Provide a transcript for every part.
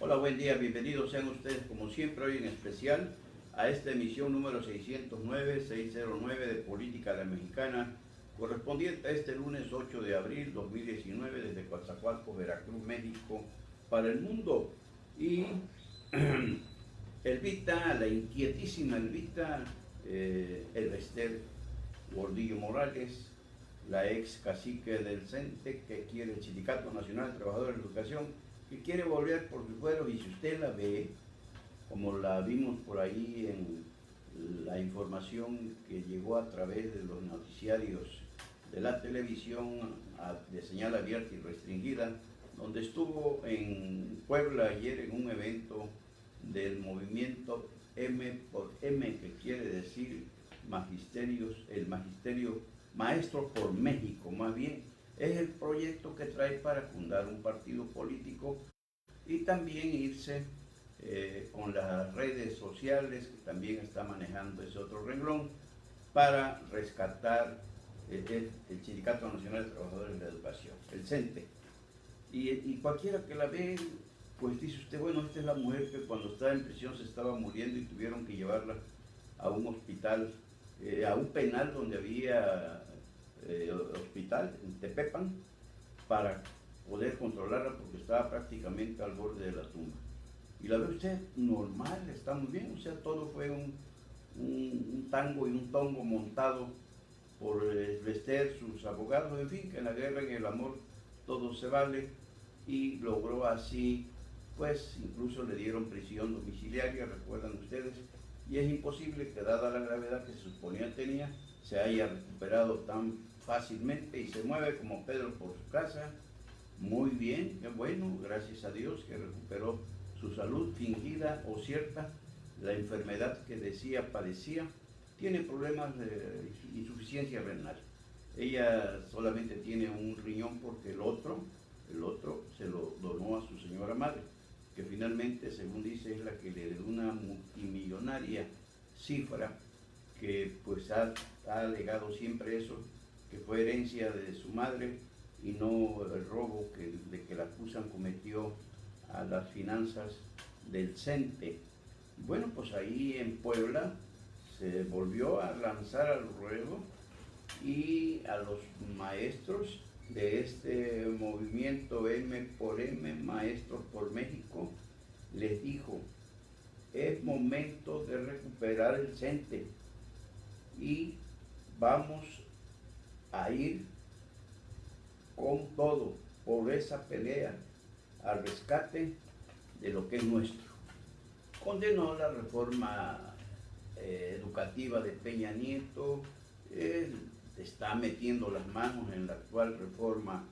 Hola, buen día, bienvenidos sean ustedes como siempre hoy en especial a esta emisión número 609 de Política a la Mexicana, correspondiente a este lunes 8 de abril 2019 desde Coatzacoalcos, Veracruz, México, para el mundo. Y Elvita, la inquietísima Elvita, Elvester Gordillo Morales, la ex cacique del CENTE, que quiere el Sindicato Nacional de Trabajadores de Educación, que quiere volver por sus fueros, y si usted la ve, como la vimos por ahí en la información que llegó a través de los noticiarios de la televisión de señal abierta y restringida, donde estuvo en Puebla ayer en un evento del movimiento M por M, que quiere decir el magisterio Maestros por México, más bien. Es el proyecto que trae para fundar un partido político y también irse con las redes sociales, que también está manejando ese otro renglón, para rescatar el Sindicato Nacional de Trabajadores de la Educación, el CENTE. Y cualquiera que la ve, pues dice usted, bueno, esta es la mujer que cuando estaba en prisión se estaba muriendo y tuvieron que llevarla a un hospital, a un penal donde había hospital, en Tepepan, para poder controlarla porque estaba prácticamente al borde de la tumba. Y la ve usted normal, está muy bien, o sea, todo fue un tango y un tongo montado por Elvester, sus abogados, en fin, que en la guerra y en el amor todo se vale, y logró así, pues incluso le dieron prisión domiciliaria, recuerdan ustedes, y es imposible que dada la gravedad que se suponía tenía, se haya recuperado tan fácilmente y se mueve como Pedro por su casa. Muy bien, qué bueno, gracias a Dios que recuperó su salud fingida o cierta, la enfermedad que decía padecía. Tiene problemas de insuficiencia renal. Ella solamente tiene un riñón porque el otro se lo donó a su señora madre, que finalmente, según dice, es la que le dio una multimillonaria cifra, que pues ha alegado siempre eso, que fue herencia de su madre y no el robo de que la acusan cometió a las finanzas del CENTE. Bueno, pues ahí en Puebla se volvió a lanzar al ruedo y a los maestros de este movimiento M por M, Maestros por México, les dijo: es momento de recuperar el CENTE y vamos a ir con todo por esa pelea al rescate de lo que es nuestro. Condenó la reforma educativa de Peña Nieto, está metiendo las manos en la actual reforma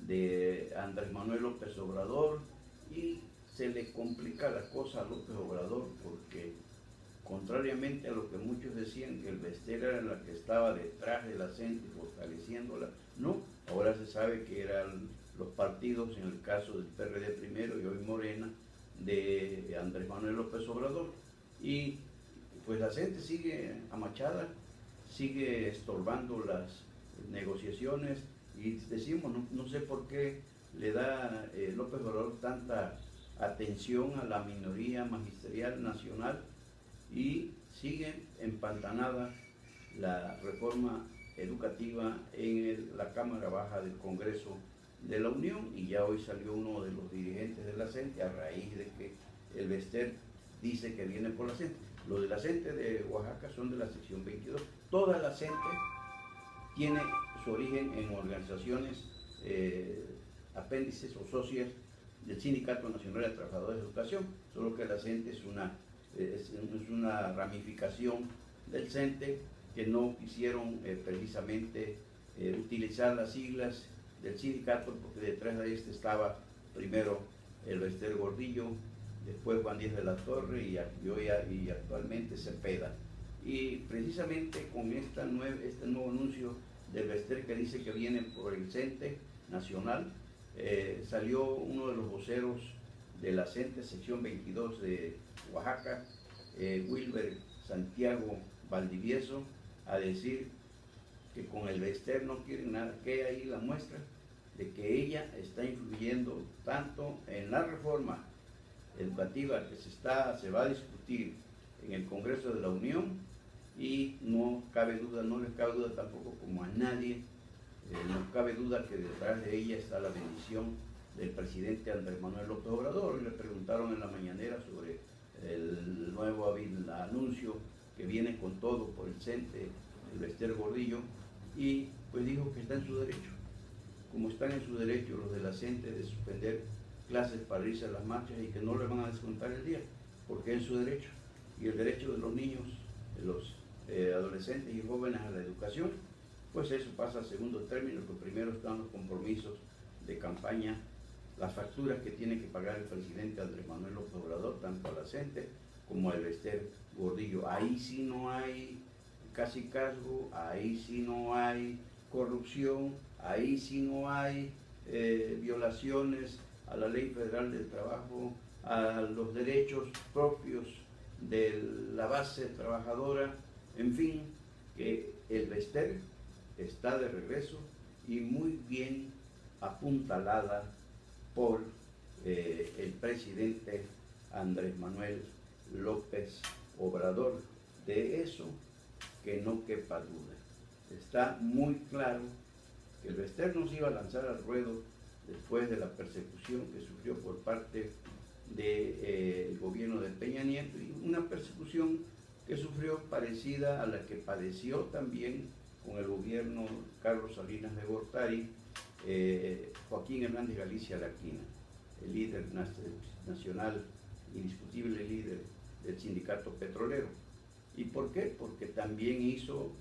de Andrés Manuel López Obrador, y se le complica la cosa a López Obrador porque, contrariamente a lo que muchos decían, que Elvester era la que estaba detrás de la CENTE fortaleciéndola, no, ahora se sabe que eran los partidos, en el caso del PRD primero y hoy Morena, de Andrés Manuel López Obrador. Y pues la CENTE sigue amachada, sigue estorbando las negociaciones, y decimos, no sé por qué le da López Obrador tanta atención a la minoría magisterial nacional, y sigue empantanada la reforma educativa en la Cámara Baja del Congreso de la Unión. Y ya hoy salió uno de los dirigentes de la CENTE a raíz de que Elvester dice que viene por la CENTE. Los de la CENTE de Oaxaca son de la sección 22. Toda la CENTE tiene su origen en organizaciones apéndices o socias del Sindicato Nacional de Trabajadores de Educación, solo que la CENTE es una ramificación del CENTE, que no quisieron precisamente utilizar las siglas del sindicato, porque detrás de este estaba primero Elvester Gordillo, después Juan Díaz de la Torre y actualmente Cepeda. Y precisamente con este nuevo anuncio de Elvester, que dice que viene por el CENTE Nacional, salió uno de los voceros de la CENTE sección 22 de Oaxaca, Wilber Santiago Valdivieso, a decir que con Elvester no quieren nada, que ahí la muestra de que ella está influyendo tanto en la reforma educativa que se va a discutir en el Congreso de la Unión, y no cabe duda, no les cabe duda tampoco como a nadie, no cabe duda que detrás de ella está la bendición del presidente Andrés Manuel López Obrador. Le preguntaron en la mañanera sobre el nuevo anuncio que viene con todo por el CENTE, el Bester Gordillo, y pues dijo que está en su derecho, como están en su derecho los de la CENTE de suspender clases para irse a las marchas y que no le van a descontar el día, porque es su derecho, y el derecho de los niños, de los adolescentes y jóvenes a la educación, pues eso pasa a segundo término, porque primero están los compromisos de campaña, las facturas que tiene que pagar el presidente Andrés Manuel López Obrador, tanto a la CENTE como al Bester Gordillo. Ahí sí no hay cacicazgo, ahí sí no hay corrupción, ahí sí no hay violaciones a la Ley Federal del Trabajo, a los derechos propios de la base trabajadora, en fin, que el Bester está de regreso y muy bien apuntalada por el presidente Andrés Manuel López Obrador. De eso que no quepa duda. Está muy claro que el Bester no se iba a lanzar al ruedo después de la persecución que sufrió por parte del gobierno de Peña Nieto, y una persecución que sufrió parecida a la que padeció también con el gobierno Carlos Salinas de Gortari, Joaquín Hernández Galicia Laquina, el líder nacional, indiscutible líder del sindicato petrolero. ¿Y por qué? Porque también hizo,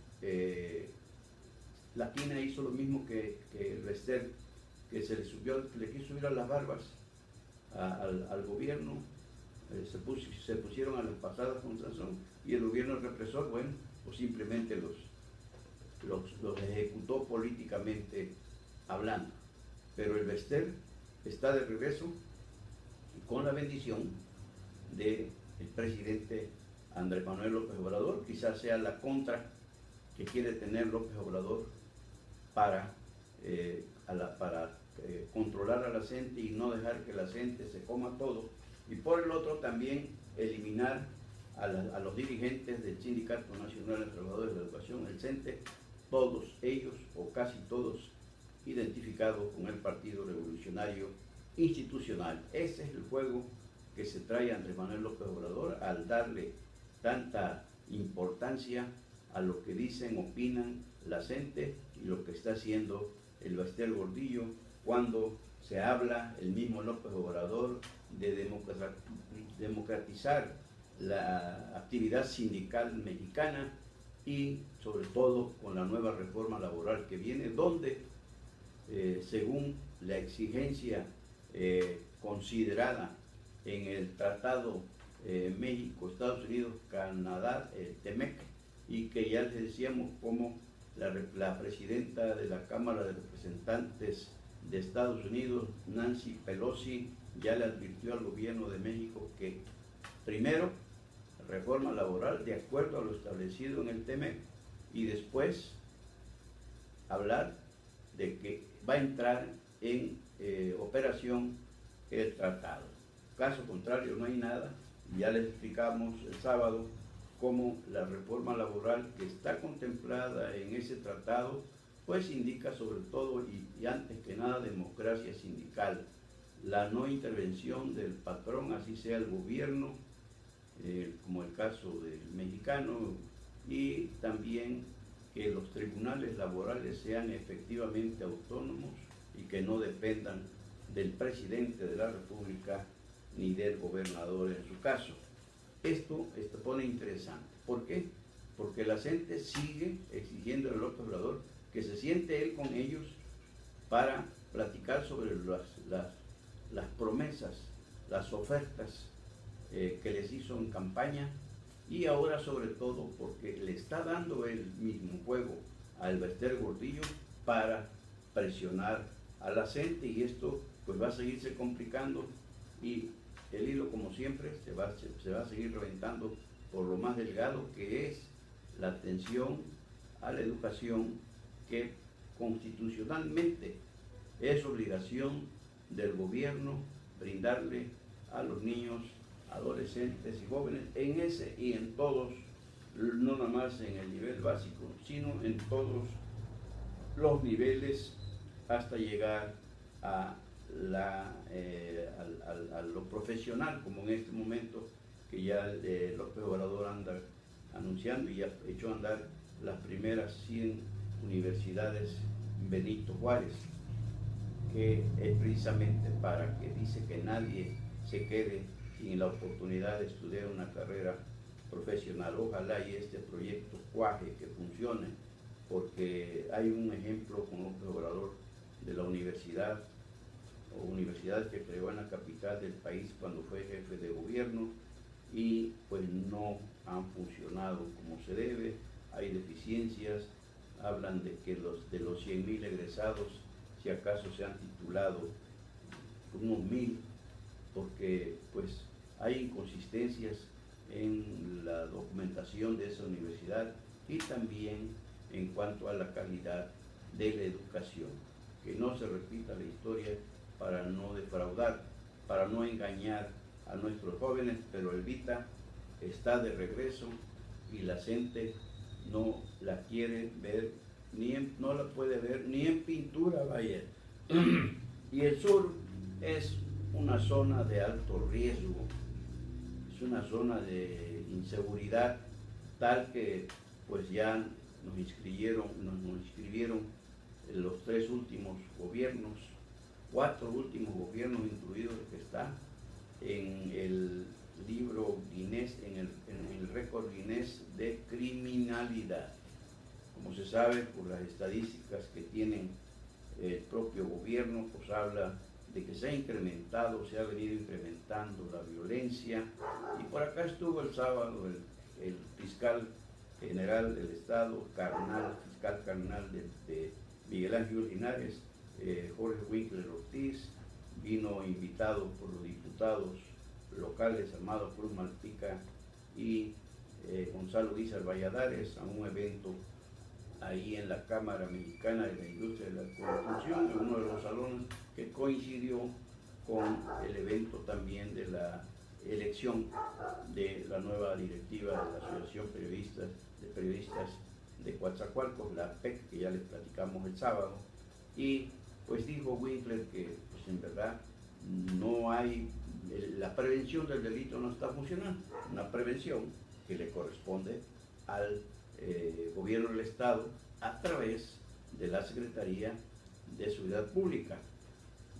Laquina hizo lo mismo que el Bester, que le quiso subir a las barbas al gobierno, se pusieron a las pasadas con Sansón, y el gobierno represor, bueno, pues simplemente los ejecutó políticamente hablando. Pero el Bester está de regreso con la bendición del presidente Andrés Manuel López Obrador. Quizás sea la contra que quiere tener López Obrador para controlar a la gente y no dejar que la gente se coma todo, y por el otro también eliminar a los dirigentes del Sindicato Nacional de Trabajadores de la Educación, el CENTE, todos ellos o casi todos identificados con el Partido Revolucionario Institucional. Ese es el juego que se trae Andrés Manuel López Obrador al darle tanta importancia a lo que dicen, opinan la gente y lo que está haciendo el Bester Gordillo, cuando se habla, el mismo López Obrador, de democratizar la actividad sindical mexicana, y sobre todo con la nueva reforma laboral que viene, donde según la exigencia considerada en el Tratado México, Estados Unidos, Canadá, TEMEC, y que ya les decíamos como la presidenta de la Cámara de Representantes de Estados Unidos, Nancy Pelosi, ya le advirtió al gobierno de México que primero reforma laboral de acuerdo a lo establecido en el TEMEC, y después hablar de que va a entrar en operación el tratado. Caso contrario no hay nada, y ya les explicamos el sábado cómo la reforma laboral que está contemplada en ese tratado pues indica sobre todo y antes que nada democracia sindical, la no intervención del patrón, así sea el gobierno, como el caso del mexicano, y también que los tribunales laborales sean efectivamente autónomos y que no dependan del presidente de la República ni del gobernador en su caso. Esto pone interesante. ¿Por qué? Porque la gente sigue exigiendo al López Obrador que se siente él con ellos para platicar sobre las promesas, las ofertas que les hizo en campaña, y ahora sobre todo porque le está dando el mismo juego al Bester Gordillo para presionar a la gente, y esto pues va a seguirse complicando, y el hilo como siempre se va a seguir reventando por lo más delgado, que es la atención a la educación, que constitucionalmente es obligación del gobierno brindarle a los niños, adolescentes y jóvenes en ese y en todos, no nada más en el nivel básico, sino en todos los niveles hasta llegar a, a lo profesional, como en este momento que ya López Obrador anda anunciando y ya echó a andar las primeras 100 universidades Benito Juárez, que es precisamente para que dice que nadie se quede sin la oportunidad de estudiar una carrera profesional. Ojalá y este proyecto cuaje, que funcione, porque hay un ejemplo con López Obrador de la universidad o universidad que creó en la capital del país cuando fue jefe de gobierno y pues no han funcionado como se debe, hay deficiencias, hablan de que de los 100,000 egresados, si acaso se han titulado unos 1,000, porque pues hay inconsistencias en la documentación de esa universidad y también en cuanto a la calidad de la educación. Que no se repita la historia para no defraudar, para no engañar a nuestros jóvenes, pero el Vita está de regreso y la gente no la quiere ver, no la puede ver ni en pintura, vaya. Y el sur es una zona de alto riesgo, es una zona de inseguridad tal que pues ya nos inscribieron los 3 últimos gobiernos, 4 últimos gobiernos incluidos el que está en el libro Guinness, en el récord Guinness de criminalidad. Como se sabe por las estadísticas que tienen el propio gobierno, pues habla de que se ha incrementado, se ha venido incrementando la violencia. Y por acá estuvo el sábado el fiscal general del Estado, fiscal carnal de Miguel Ángel Linares, Jorge Winkler Ortiz, vino invitado por los diputados locales Amado Cruz Malpica y Gonzalo Díaz Valladares a un evento ahí en la Cámara Mexicana de la Industria de la Construcción, en uno de los salones que coincidió con el evento también de la elección de la nueva directiva de la Asociación de Periodistas de Coatzacoalcos, la PEC, que ya les platicamos el sábado. Y pues dijo Winkler que pues en verdad no hay, la prevención del delito no está funcionando, una prevención que le corresponde al gobierno del Estado a través de la Secretaría de Seguridad Pública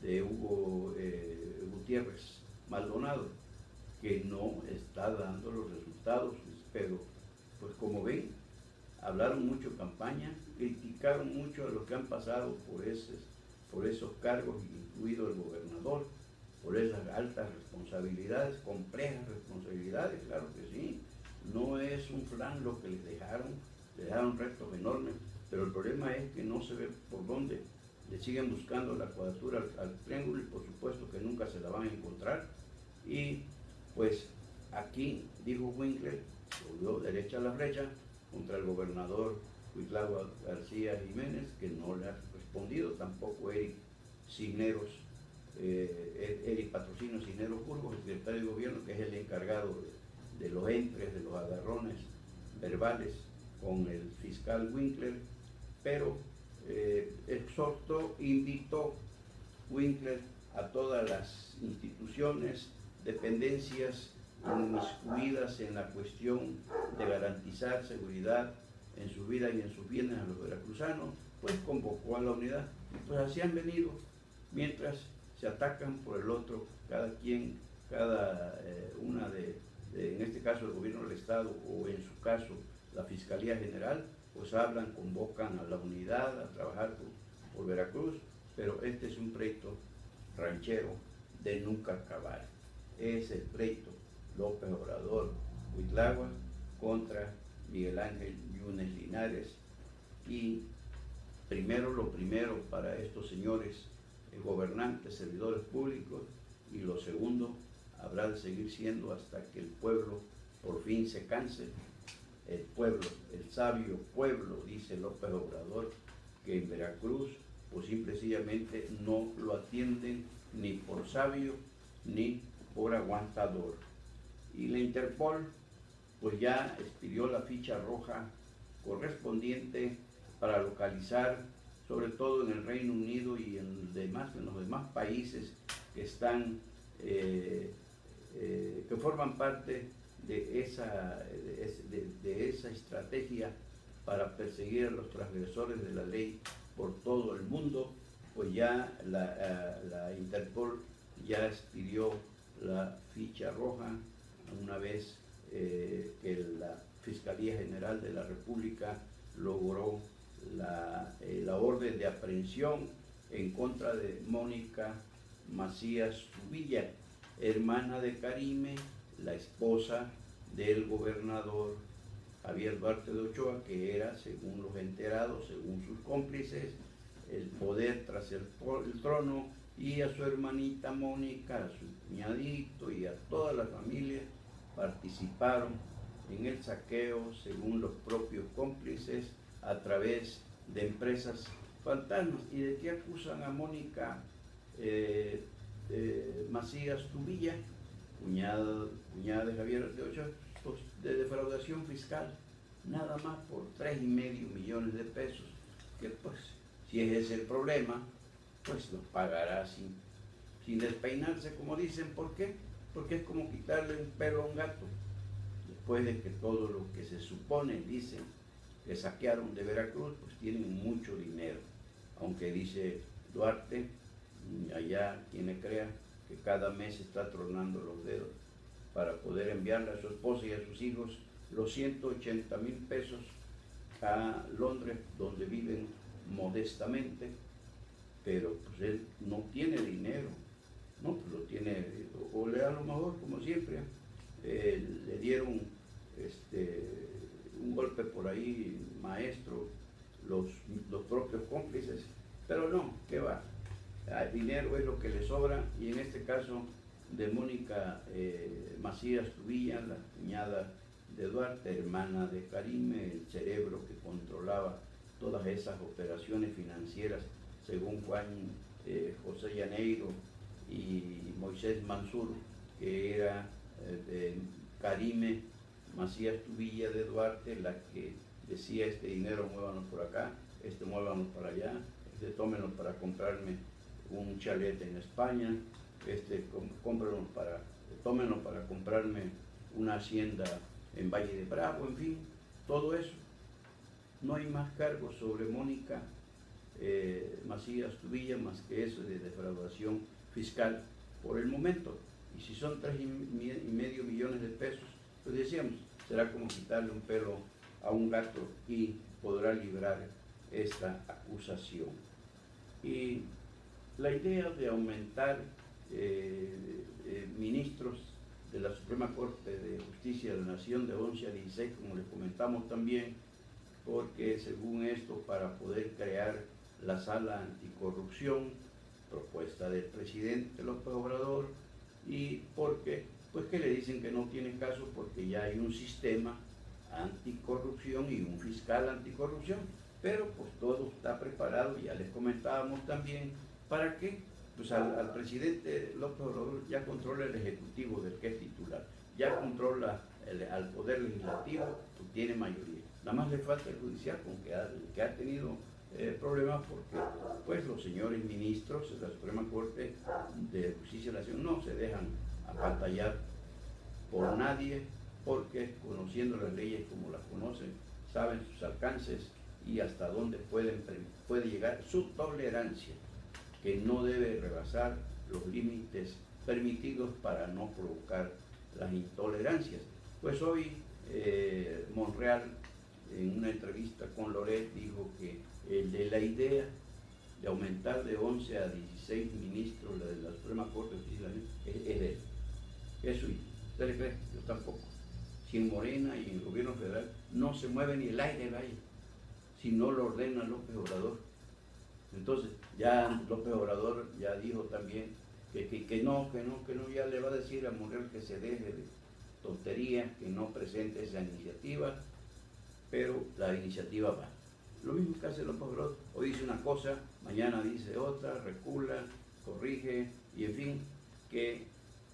de Hugo Gutiérrez Maldonado, que no está dando los resultados, pero pues como ven, hablaron mucho en campaña, criticaron mucho a los que han pasado por esos cargos, incluido el gobernador, por esas altas responsabilidades, complejas responsabilidades, claro que sí. No es un flan lo que les dejaron retos enormes, pero el problema es que no se ve por dónde. Le siguen buscando la cuadratura al triángulo y por supuesto que nunca se la van a encontrar. Y pues aquí dijo Winkler, volvió derecha a la flecha contra el gobernador Cuitlagua García Jiménez, que no le ha respondido, tampoco Eric Patrocinio Cisneros Burgos, el secretario de gobierno, que es el encargado de los entres, de los agarrones verbales con el fiscal Winkler, pero invitó Winkler a todas las instituciones, dependencias inmiscuidas en la cuestión de garantizar seguridad en su vida y en sus bienes a los veracruzanos, pues convocó a la unidad. Pues así han venido, mientras se atacan por el otro, en este caso el gobierno del Estado o en su caso la Fiscalía General, pues hablan, convocan a la unidad a trabajar por Veracruz, pero este es un pleito ranchero de nunca acabar. Es el pleito López Obrador Cuitlagua contra Miguel Ángel Yunes Linares. Y lo primero para estos señores gobernantes, servidores públicos, y lo segundo habrá de seguir siendo hasta que el pueblo por fin se canse. El pueblo, el sabio pueblo, dice López Obrador, que en Veracruz pues simplemente no lo atienden ni por sabio ni por aguantador. Y la Interpol pues ya expidió la ficha roja correspondiente para localizar, sobre todo en el Reino Unido y en los demás países que están que forman parte de esa estrategia para perseguir a los transgresores de la ley por todo el mundo. Pues ya la Interpol ya expidió la ficha roja una vez que la Fiscalía General de la República logró la orden de aprehensión en contra de Mónica Macías Zubilla, hermana de Karime, la esposa del gobernador Javier Duarte de Ochoa, que era, según los enterados, según sus cómplices, el poder tras el trono, y a su hermanita Mónica, a su cuñadito y a toda la familia participaron en el saqueo, según los propios cómplices, a través de empresas fantasmas. ¿Y de qué acusan a Mónica Macías Zubilla, cuñada de Javier de Ochoa? Pues de defraudación fiscal, nada más por 3,5 millones de pesos, que pues, si ese es el problema, pues los pagará sin despeinarse, como dicen. ¿Por qué? Porque es como quitarle un pelo a un gato, después de que todo lo que se supone, dicen, que saquearon de Veracruz, pues tienen mucho dinero, aunque dice Duarte, allá quien le crea, que cada mes está tronando los dedos para poder enviarle a su esposa y a sus hijos los 180,000 pesos a Londres, donde viven modestamente. Pero pues él no tiene dinero, no, pues lo tiene, o le da lo mejor, como siempre, le dieron un golpe por ahí maestro los propios cómplices, pero no, ¿qué va? El dinero es lo que le sobra, y en este caso de Mónica Macías Zubilla, la cuñada de Duarte, hermana de Karime, el cerebro que controlaba todas esas operaciones financieras, según Juan José Llaneiro y Moisés Mansur, que era Karime Macías Zubilla de Duarte, la que decía: este dinero muévanos por acá, muévanos para allá, tómenlo para comprarme un chalet en España, tómenlo para comprarme una hacienda en Valle de Bravo, en fin, todo eso. No hay más cargos sobre Mónica Macías Zubilla más que eso de defraudación fiscal por el momento. Y si son 3,5 millones de pesos, pues decíamos, será como quitarle un pelo a un gato y podrá librar esta acusación. Y la idea de aumentar ministros de la Suprema Corte de Justicia de la Nación de 11 a 16, como les comentamos también, porque según esto, para poder crear la sala anticorrupción, propuesta del presidente López Obrador, y porque, pues que le dicen que no tiene caso porque ya hay un sistema anticorrupción y un fiscal anticorrupción, pero pues todo está preparado, ya les comentábamos también, ¿para qué? Pues al presidente López Obrador ya controla el ejecutivo del que es titular, ya controla al poder legislativo, pues tiene mayoría, nada más le falta el judicial, con que ha tenido problemas porque pues los señores ministros de la Suprema Corte de Justicia de la Nación no se dejan apantallar por nadie, porque conociendo las leyes como las conocen, saben sus alcances y hasta dónde puede llegar su tolerancia, que no debe rebasar los límites permitidos para no provocar las intolerancias. Pues hoy Monreal, en una entrevista con Loret, dijo que de la idea de aumentar de 11 a 16 ministros la de la Suprema Corte de Justicia es de él. Eso, ¿usted le cree? Yo tampoco. Si en Morena y en el gobierno federal no se mueve ni el aire del aire, si no lo ordena López Obrador. Entonces, ya López Obrador ya dijo también que no, ya le va a decir a Monreal que se deje de tonterías, que no presente esa iniciativa, pero la iniciativa va. Lo mismo que hace López Obrador, hoy dice una cosa, mañana dice otra, recula, corrige, y en fin, que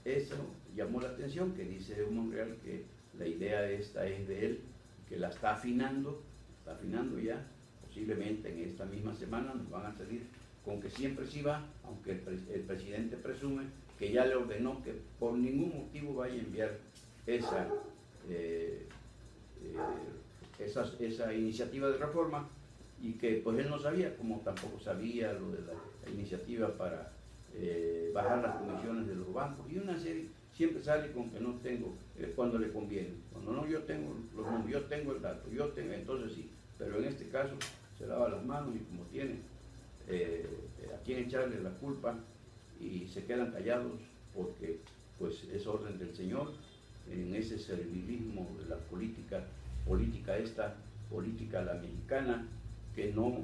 eso llamó la atención, que dice Monreal que la idea esta es de él, que la está afinando ya, posiblemente en esta misma semana nos van a salir con que siempre sí va, aunque el presidente presume que ya le ordenó que por ningún motivo vaya a enviar esa iniciativa de reforma, y que pues él no sabía, como tampoco sabía lo de la iniciativa para bajar las comisiones de los bancos, y una serie, siempre sale con que no tengo, cuando le conviene, cuando no yo tengo los números, yo tengo el dato, yo tengo, entonces sí, pero en este caso se lava las manos y como tiene a quien echarle la culpa, y se quedan callados porque pues es orden del Señor en ese servilismo de la política la mexicana, que no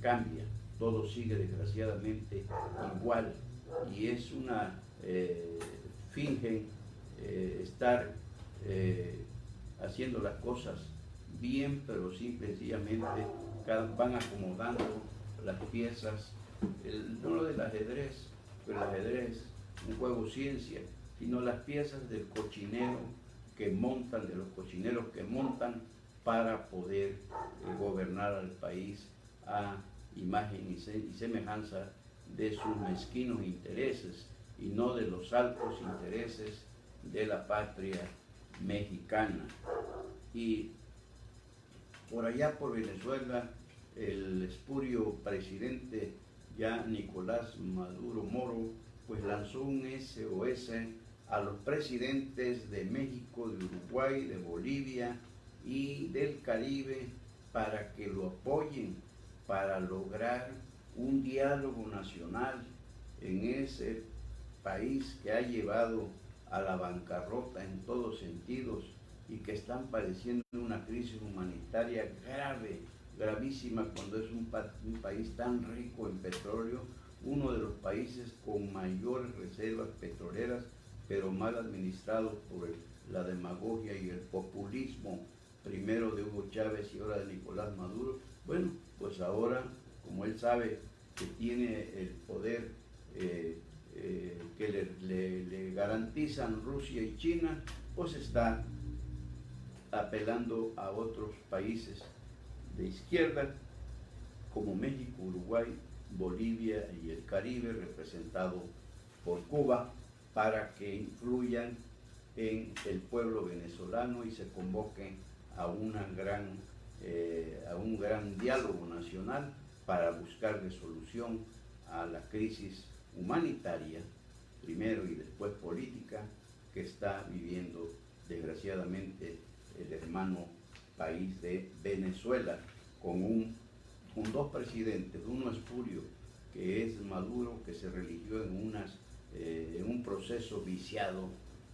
cambia, todo sigue desgraciadamente igual, y es una fingen estar haciendo las cosas bien, pero simple y sencillamente van acomodando las piezas, no lo del ajedrez, pero el ajedrez es un juego ciencia, sino las piezas del cochinero que montan, de los cochineros que montan para poder gobernar al país a imagen y semejanza de sus mezquinos intereses y no de los altos intereses de la patria mexicana. Y por allá por Venezuela, el espurio presidente ya Nicolás Maduro Moro pues lanzó un SOS a los presidentes de México, de Uruguay, de Bolivia y del Caribe para que lo apoyen, para lograr un diálogo nacional en ese país que ha llevado a la bancarrota en todos sentidos y que están padeciendo una crisis humanitaria grave, gravísima, cuando es un país tan rico en petróleo, uno de los países con mayores reservas petroleras, pero mal administrado por la demagogia y el populismo, primero de Hugo Chávez y ahora de Nicolás Maduro. Bueno, pues ahora, como él sabe que tiene el poder que le garantizan Rusia y China, pues está apelando a otros países de izquierda como México, Uruguay, Bolivia y el Caribe, representado por Cuba, para que influyan en el pueblo venezolano y se convoquen a un gran diálogo nacional para buscarle solución a la crisis humanitaria, primero y después política, que está viviendo desgraciadamente el hermano país de Venezuela, con dos presidentes, uno espurio, que es Maduro, que se religió en un proceso viciado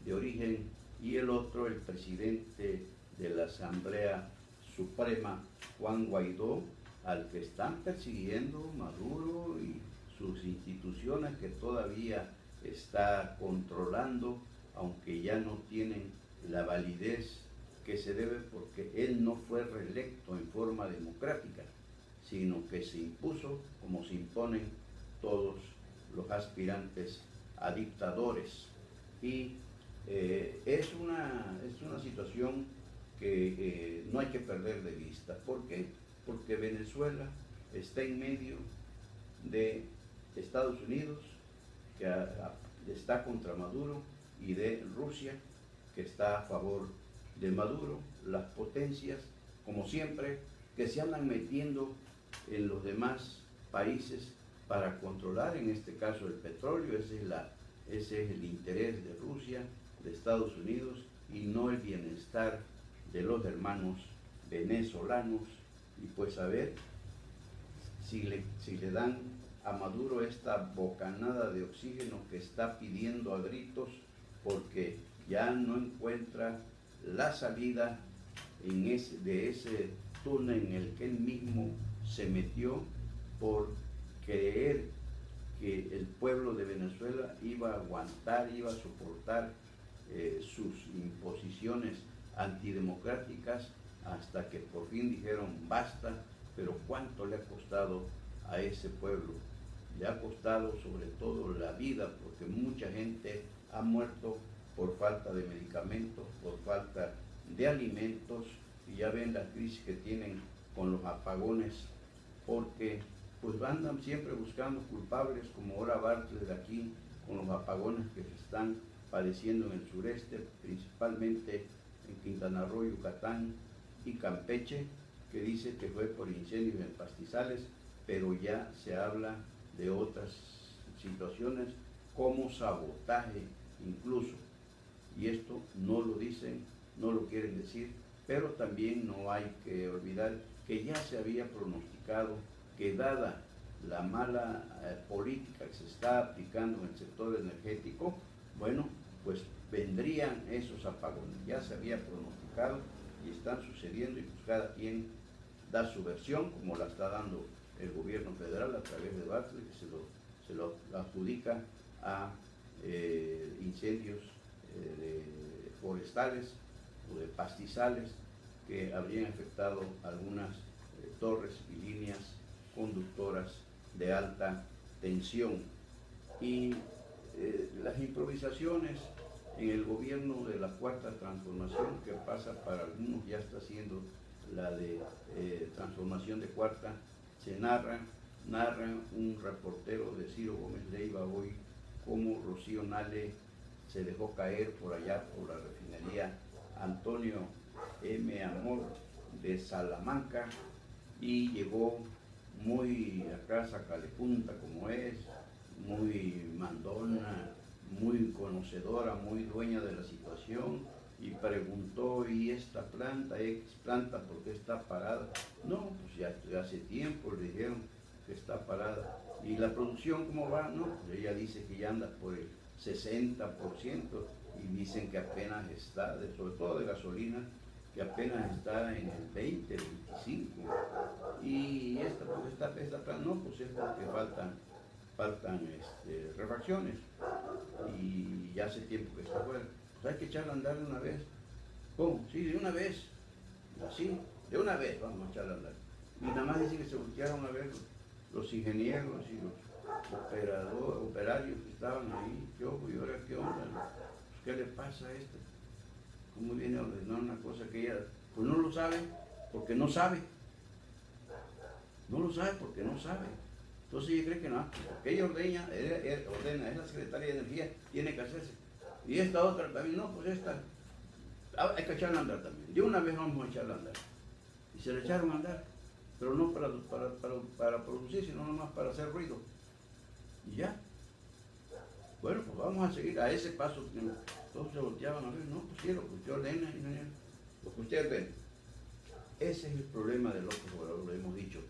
de origen, y el otro, el presidente de la Asamblea Suprema, Juan Guaidó, al que están persiguiendo Maduro y sus instituciones, que todavía está controlando, aunque ya no tienen la validez que se debe, porque él no fue reelecto en forma democrática, sino que se impuso como se imponen todos los aspirantes a dictadores. Y es una situación que no hay que perder de vista. ¿Por qué? Porque Venezuela está en medio de Estados Unidos, que está contra Maduro, y de Rusia, que está a favor de Maduro, las potencias, como siempre, que se andan metiendo en los demás países para controlar, en este caso, el petróleo. Ese es el interés de Rusia, de Estados Unidos, y no el bienestar de los hermanos venezolanos. Y pues a ver si le dan a Maduro esta bocanada de oxígeno que está pidiendo a gritos, porque ya no encuentra la salida de ese túnel en el que él mismo se metió por creer que el pueblo de Venezuela iba a aguantar, iba a soportar sus imposiciones antidemocráticas, hasta que por fin dijeron basta. Pero ¿cuánto le ha costado a ese pueblo? Le ha costado sobre todo la vida, porque mucha gente ha muerto por falta de medicamentos, por falta de alimentos, y ya ven la crisis que tienen con los apagones, porque pues andan siempre buscando culpables, como ahora Bartlett de aquí, con los apagones que se están padeciendo en el sureste, principalmente en Quintana Roo, Yucatán y Campeche, que dice que fue por incendios en pastizales, pero ya se habla de otras situaciones como sabotaje incluso, y esto no lo dicen, no lo quieren decir, pero también no hay que olvidar que ya se había pronosticado que dada la mala política que se está aplicando en el sector energético, bueno, pues vendrían esos apagones. Ya se había pronosticado y están sucediendo, y pues cada quien da su versión, como la está dando el gobierno federal a través de Bartlett, que se lo adjudica a incendios forestales o de pastizales que habrían afectado algunas torres y líneas conductoras de alta tensión. Y las improvisaciones en el gobierno de la Cuarta Transformación, que pasa para algunos, ya está siendo la de transformación de cuarta, se narra un reportero de Ciro Gómez Leiva hoy cómo Rocío Nale se dejó caer por allá por la refinería Antonio M. Amor de Salamanca y llegó muy acá, sacalepunta como es, muy mandona, muy conocedora, muy dueña de la situación, y preguntó: ¿y esta planta, X planta, por qué está parada? No, pues ya hace tiempo le dijeron que está parada. ¿Y la producción cómo va? No, pues ella dice que ya anda por el 60%, y dicen que apenas está, sobre todo de gasolina, que apenas está en el 20, 25. Y esta planta no, pues es porque faltan refacciones, y ya hace tiempo que está fuera. Pues hay que echarla a andar de una vez. ¿Cómo? Sí, de una vez. Así, de una vez vamos a echarla a andar. Y nada más dice que se voltearon a ver los ingenieros y los operarios que estaban ahí. ¿Y ahora qué onda? Pues, ¿qué le pasa a esto? ¿Cómo viene a ordenar una cosa que ella pues no lo sabe porque no sabe? No lo sabe porque no sabe. Entonces ella cree que no, porque ella ordena, es la secretaria de Energía, tiene que hacerse. Y esta otra también, no, pues esta, hay que echarla a andar también. De una vez vamos a echarla a andar. Y se le echaron a andar, pero no para producir, sino nomás para hacer ruido. Y ya. Bueno, pues vamos a seguir a ese paso. Todos se volteaban a ver, no, pues sí, lo que usted ordena, lo que usted ordena. Ese es el problema de López Obrador, lo hemos dicho.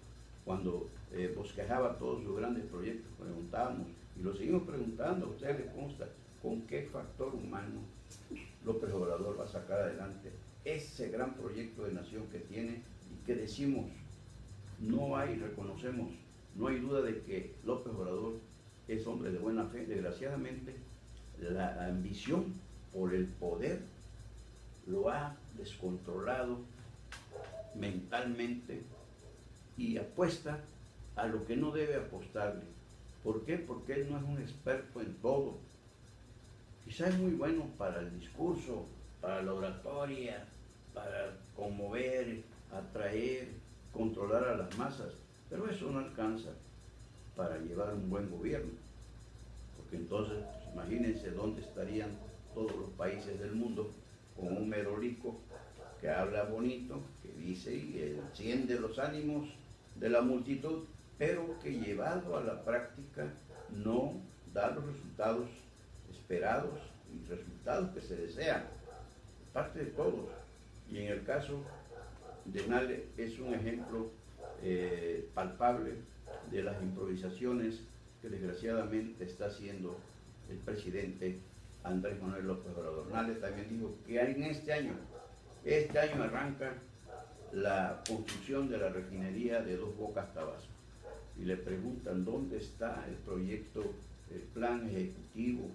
Cuando bosquejaba todos sus grandes proyectos, preguntábamos, y lo seguimos preguntando, a ustedes les consta, ¿con qué factor humano López Obrador va a sacar adelante ese gran proyecto de nación que tiene, y que decimos, reconocemos, no hay duda de que López Obrador es hombre de buena fe? Desgraciadamente, la ambición por el poder lo ha descontrolado mentalmente, y apuesta a lo que no debe apostarle. ¿Por qué? Porque él no es un experto en todo. Quizá es muy bueno para el discurso, para la oratoria, para conmover, atraer, controlar a las masas, pero eso no alcanza para llevar un buen gobierno, porque entonces, pues, imagínense dónde estarían todos los países del mundo con un merolico que habla bonito, que dice y enciende los ánimos de la multitud, pero que llevado a la práctica no da los resultados esperados y resultados que se desean, parte de todos. Y en el caso de Nale es un ejemplo palpable de las improvisaciones que desgraciadamente está haciendo el presidente Andrés Manuel López Obrador. Nale también dijo que en este año arranca la construcción de la refinería de Dos Bocas, Tabasco. Y le preguntan dónde está el proyecto, el plan ejecutivo,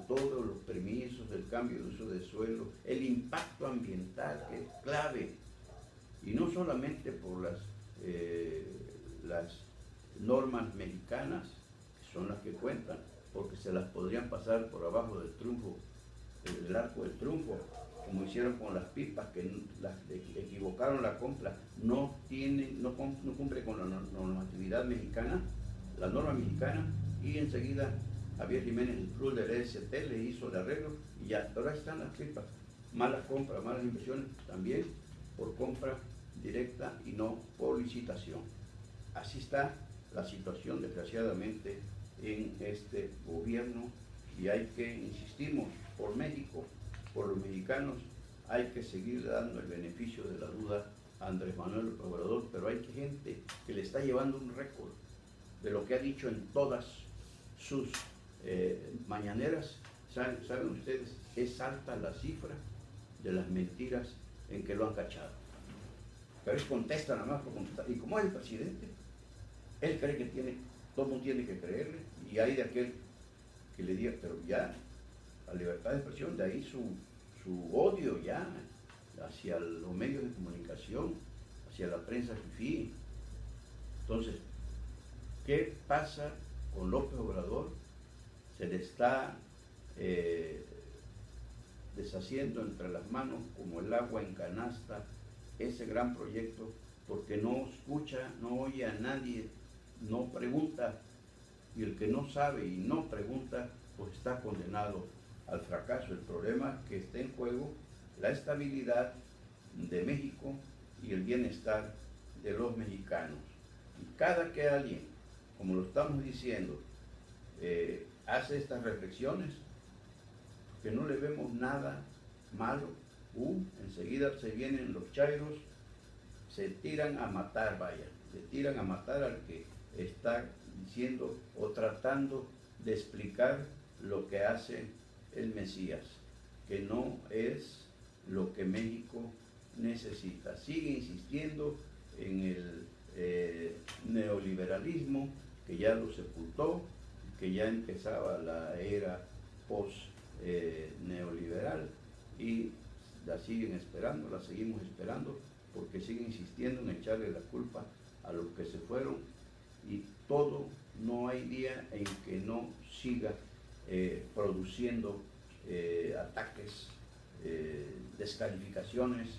todos los permisos, el cambio de uso de suelo, el impacto ambiental, que es clave. Y no solamente por las normas mexicanas, que son las que cuentan, porque se las podrían pasar por abajo del triunfo el Arco del Triunfo, como hicieron con las pipas, que equivocaron la compra, no cumple con la normatividad mexicana, la norma mexicana, y enseguida Javier Jiménez, el club del EST, le hizo el arreglo y ya, pero ahí están las pipas. Malas compras, malas inversiones, también por compra directa y no por licitación. Así está la situación, desgraciadamente, en este gobierno, y hay que, insistimos, por México, por los mexicanos, hay que seguir dando el beneficio de la duda a Andrés Manuel López Obrador, pero hay gente que le está llevando un récord de lo que ha dicho en todas sus mañaneras. ¿Saben ustedes? Es alta la cifra de las mentiras en que lo han cachado. Pero él contesta nada más por contestar. Y como es el presidente, él cree que todo el mundo tiene que creerle, y hay de aquel que le diga, pero ya, la libertad de expresión, de ahí su odio ya hacia los medios de comunicación, hacia la prensa fifí. Entonces, ¿qué pasa con López Obrador? Se le está deshaciendo entre las manos como el agua en canasta ese gran proyecto, porque no escucha, no oye a nadie, no pregunta, y el que no sabe y no pregunta, pues está condenado al fracaso. El problema es que está en juego la estabilidad de México y el bienestar de los mexicanos. Y cada que alguien, como lo estamos diciendo, hace estas reflexiones, que no le vemos nada malo, enseguida se vienen los chairos, se tiran a matar, vaya, se tiran a matar al que está diciendo o tratando de explicar lo que hace el Mesías, que no es lo que México necesita. Sigue insistiendo en el neoliberalismo, que ya lo sepultó, que ya empezaba la era post-neoliberal, y la siguen esperando, la seguimos esperando, porque sigue insistiendo en echarle la culpa a los que se fueron, y no hay día en que no siga produciendo ataques, descalificaciones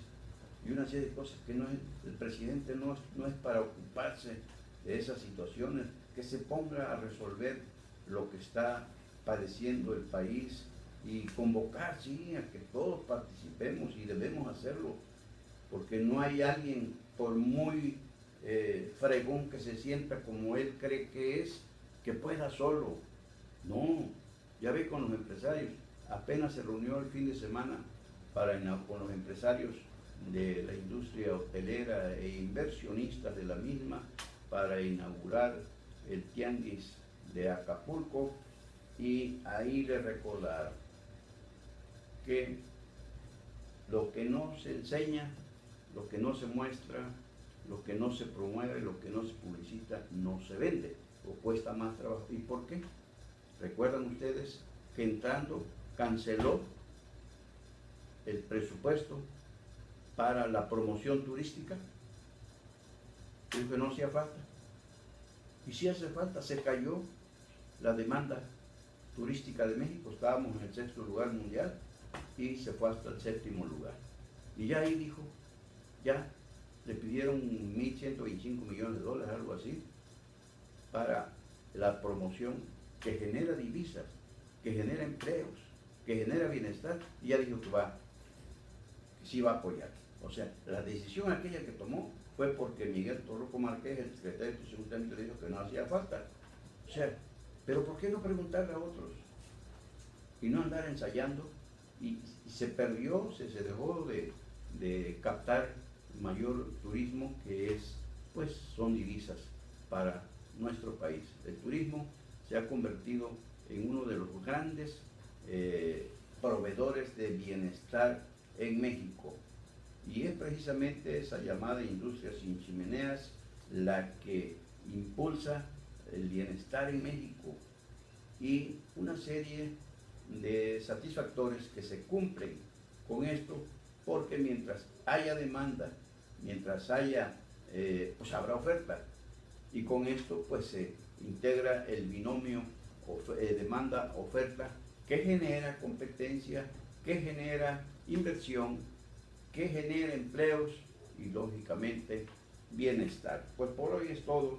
y una serie de cosas que el presidente no es para ocuparse de esas situaciones, que se ponga a resolver lo que está padeciendo el país y convocar, sí, a que todos participemos, y debemos hacerlo, porque no hay alguien, por muy fregón que se sienta como él cree que es, que pueda solo. No, ya ve con los empresarios, apenas se reunió el fin de semana con los empresarios de la industria hotelera e inversionistas de la misma para inaugurar el tianguis de Acapulco, y ahí le recordaron que lo que no se enseña, lo que no se muestra, lo que no se promueve, lo que no se publicita, no se vende o cuesta más trabajo. ¿Y por qué? ¿Recuerdan ustedes que entrando canceló el presupuesto para la promoción turística? Dijo que no hacía falta. Y sí hace falta, se cayó la demanda turística de México, estábamos en el 6º lugar mundial y se fue hasta el 7º lugar. Y ya ahí dijo, ya le pidieron 1.125 millones de dólares, algo así, para la promoción que genera divisas, que genera empleos, que genera bienestar, y ya dijo que sí va a apoyar. O sea, la decisión aquella que tomó fue porque Miguel Torruco Márquez, el secretario de Seguridad, le dijo que no hacía falta. O sea, pero ¿por qué no preguntarle a otros? Y no andar ensayando, y se perdió, se dejó de captar mayor turismo, que son divisas para nuestro país. El turismo se ha convertido en uno de los grandes proveedores de bienestar en México, y es precisamente esa llamada industria sin chimeneas la que impulsa el bienestar en México, y una serie de satisfactores que se cumplen con esto, porque mientras haya demanda, mientras haya, pues habrá oferta, y con esto pues se integra el binomio demanda-oferta, que genera competencia, que genera inversión, que genera empleos y lógicamente bienestar. Pues por hoy es todo.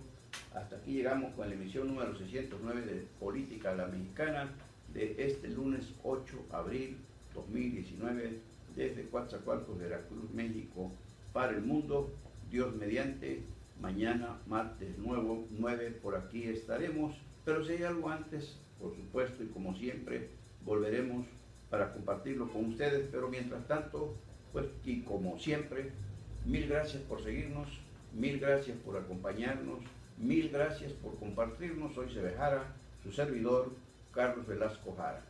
Hasta aquí llegamos con la emisión número 609 de Política a la Mexicana de este lunes 8 de abril 2019 desde Coatzacoalcos, Veracruz, México, para el mundo. Dios mediante, mañana martes 9 por aquí estaremos, pero si hay algo antes, por supuesto, y como siempre, volveremos para compartirlo con ustedes, pero mientras tanto, pues, y como siempre, mil gracias por seguirnos, mil gracias por acompañarnos, mil gracias por compartirnos. Soy Sebejara, su servidor, Carlos Velasco Jara.